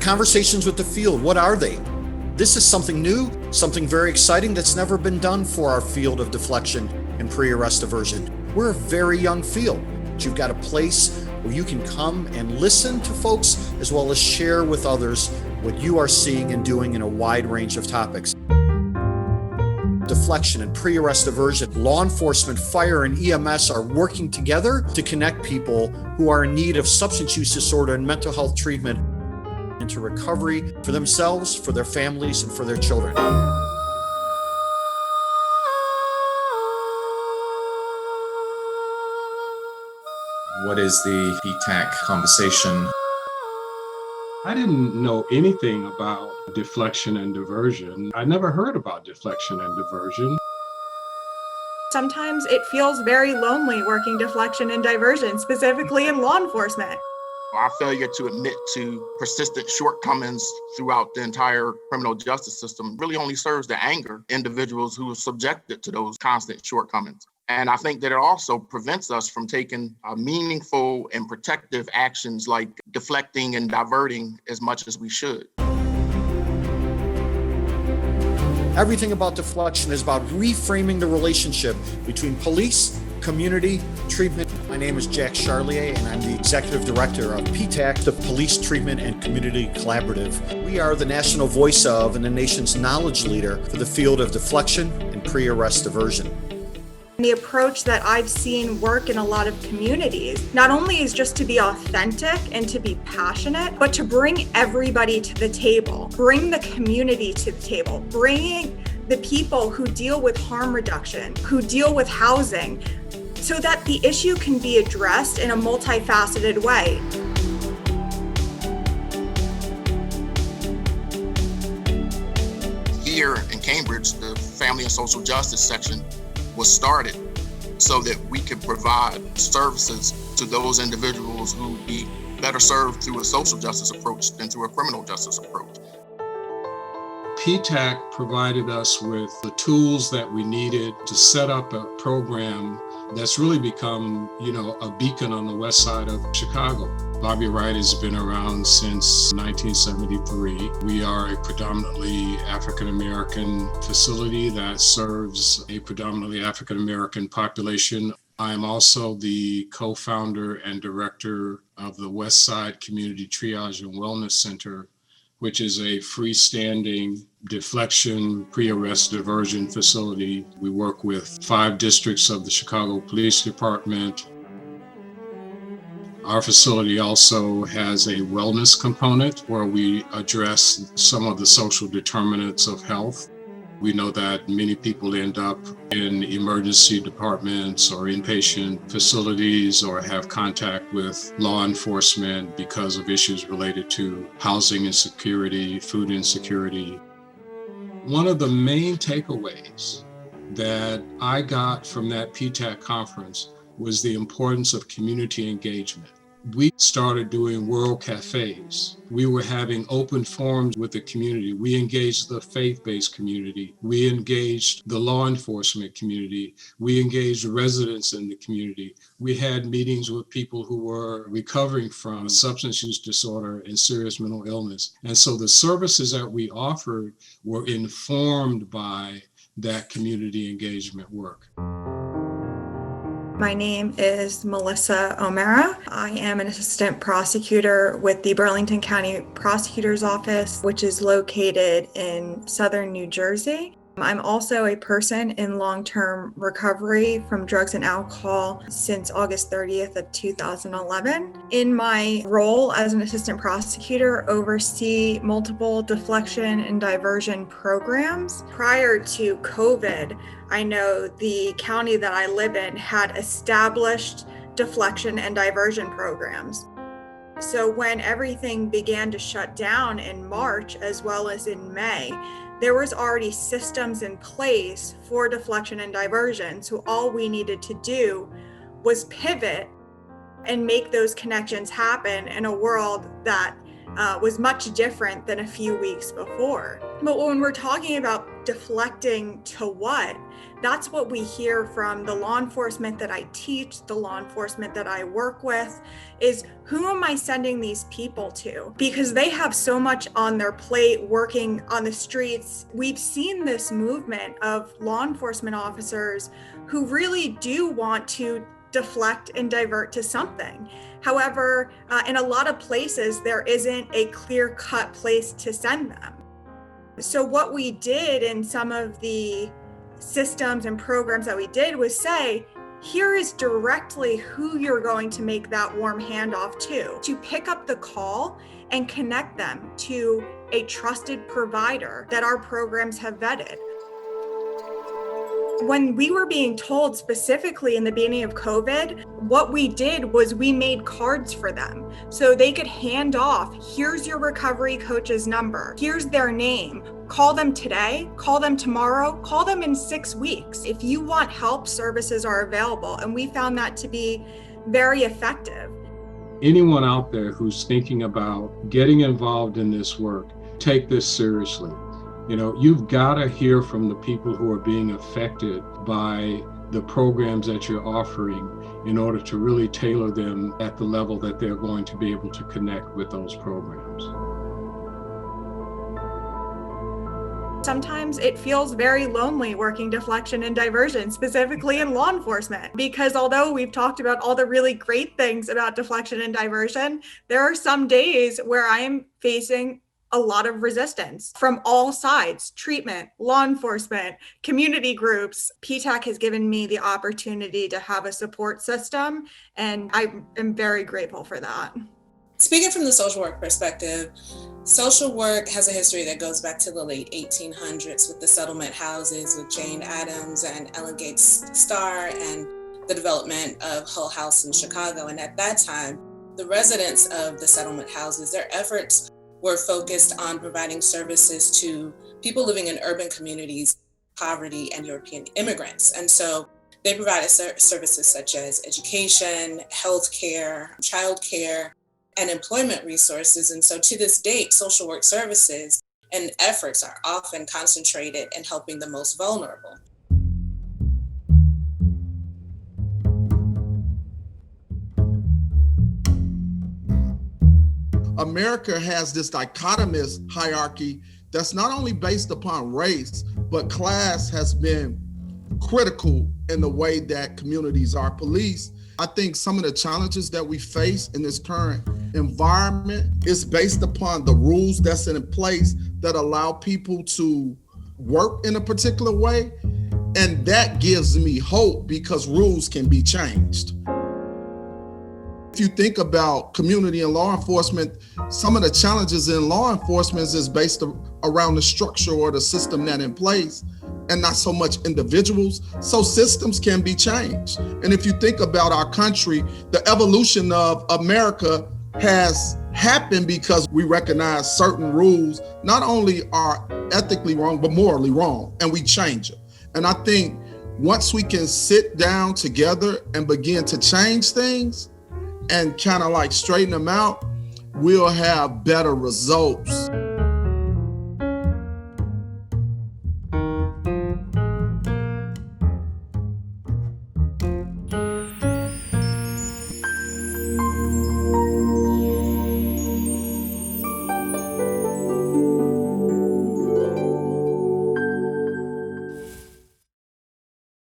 conversations with the field, what are they? This is something new, something very exciting that's never been done for our field of deflection and pre-arrest diversion. We're a very young field, but you've got a place where you can come and listen to folks as well as share with others what you are seeing and doing in a wide range of topics. Deflection and pre-arrest diversion, law enforcement, fire, and EMS are working together to connect people who are in need of substance use disorder and mental health treatment into recovery for themselves, for their families, and for their children. What is the PTACC conversation? I didn't know anything about deflection and diversion. I never heard about deflection and diversion. Sometimes it feels very lonely working deflection and diversion, specifically in law enforcement. Our failure to admit to persistent shortcomings throughout the entire criminal justice system really only serves to anger individuals who are subjected to those constant shortcomings. And I think that it also prevents us from taking meaningful and protective actions like deflecting and diverting as much as we should. Everything about deflection is about reframing the relationship between police, community, treatment. My name is Jack Charlier, and I'm the Executive Director of PTACC, the Police Treatment and Community Collaborative. We are the national voice of and the nation's knowledge leader for the field of deflection and pre-arrest diversion. The approach that I've seen work in a lot of communities, not only is just to be authentic and to be passionate, but to bring everybody to the table, bring the community to the table, bringing the people who deal with harm reduction, who deal with housing, so that the issue can be addressed in a multifaceted way. Here in Cambridge, the Family and Social Justice section was started so that we could provide services to those individuals who would be better served through a social justice approach than through a criminal justice approach. PTACC provided us with the tools that we needed to set up a program that's really become, a beacon on the west side of Chicago. Bobby Wright has been around since 1973. We are a predominantly African-American facility that serves a predominantly African-American population. I am also the co-founder and director of the West Side Community Triage and Wellness Center, which is a freestanding deflection, pre-arrest diversion facility. We work with 5 districts of the Chicago Police Department. Our facility also has a wellness component where we address some of the social determinants of health. We know that many people end up in emergency departments or inpatient facilities or have contact with law enforcement because of issues related to housing insecurity, food insecurity. One of the main takeaways that I got from that PTACC conference was the importance of community engagement. We started doing world cafes. We were having open forums with the community. We engaged the faith-based community. We engaged the law enforcement community. We engaged residents in the community. We had meetings with people who were recovering from substance use disorder and serious mental illness. And so the services that we offered were informed by that community engagement work. My name is Melissa O'Mara. I am an assistant prosecutor with the Burlington County Prosecutor's Office, which is located in southern New Jersey. I'm also a person in long-term recovery from drugs and alcohol since August 30th of 2011. In my role as an assistant prosecutor, oversee multiple deflection and diversion programs. Prior to COVID, I know the county that I live in had established deflection and diversion programs. So when everything began to shut down in March as well as in May, there was already systems in place for deflection and diversion. So all we needed to do was pivot and make those connections happen in a world that was much different than a few weeks before. But when we're talking about deflecting to what, that's what we hear from the law enforcement that I teach, the law enforcement that I work with, is who am I sending these people to? Because they have so much on their plate working on the streets. We've seen this movement of law enforcement officers who really do want to deflect and divert to something. However, in a lot of places, there isn't a clear-cut place to send them. So what we did in some of the systems and programs that we did was say, here is directly who you're going to make that warm handoff to pick up the call and connect them to a trusted provider that our programs have vetted. When we were being told specifically in the beginning of COVID, what we did was we made cards for them so they could hand off, here's your recovery coach's number, here's their name, call them today, call them tomorrow, call them in 6 weeks. If you want help, services are available. And we found that to be very effective. Anyone out there who's thinking about getting involved in this work, take this seriously. You've got to hear from the people who are being affected by the programs that you're offering in order to really tailor them at the level that they're going to be able to connect with those programs. Sometimes it feels very lonely working deflection and diversion, specifically in law enforcement, because although we've talked about all the really great things about deflection and diversion, there are some days where I am facing a lot of resistance from all sides: treatment, law enforcement, community groups. PTACC has given me the opportunity to have a support system, and I am very grateful for that. Speaking from the social work perspective, social work has a history that goes back to the late 1800s with the settlement houses with Jane Addams and Ellen Gates Starr and the development of Hull House in Chicago. And at that time, the residents of the settlement houses, their efforts were focused on providing services to people living in urban communities, poverty, and European immigrants. And so they provided services such as education, healthcare, childcare, and employment resources. And so to this date, social work services and efforts are often concentrated in helping the most vulnerable. America has this dichotomous hierarchy that's not only based upon race, but class has been critical in the way that communities are policed. I think some of the challenges that we face in this current environment is based upon the rules that's in place that allow people to work in a particular way. And that gives me hope because rules can be changed. If you think about community and law enforcement, some of the challenges in law enforcement is based around the structure or the system that's in place and not so much individuals. So systems can be changed. And if you think about our country, the evolution of America has happened because we recognize certain rules not only are ethically wrong, but morally wrong, and we change them. And I think once we can sit down together and begin to change things and kind of like straighten them out, we'll have better results.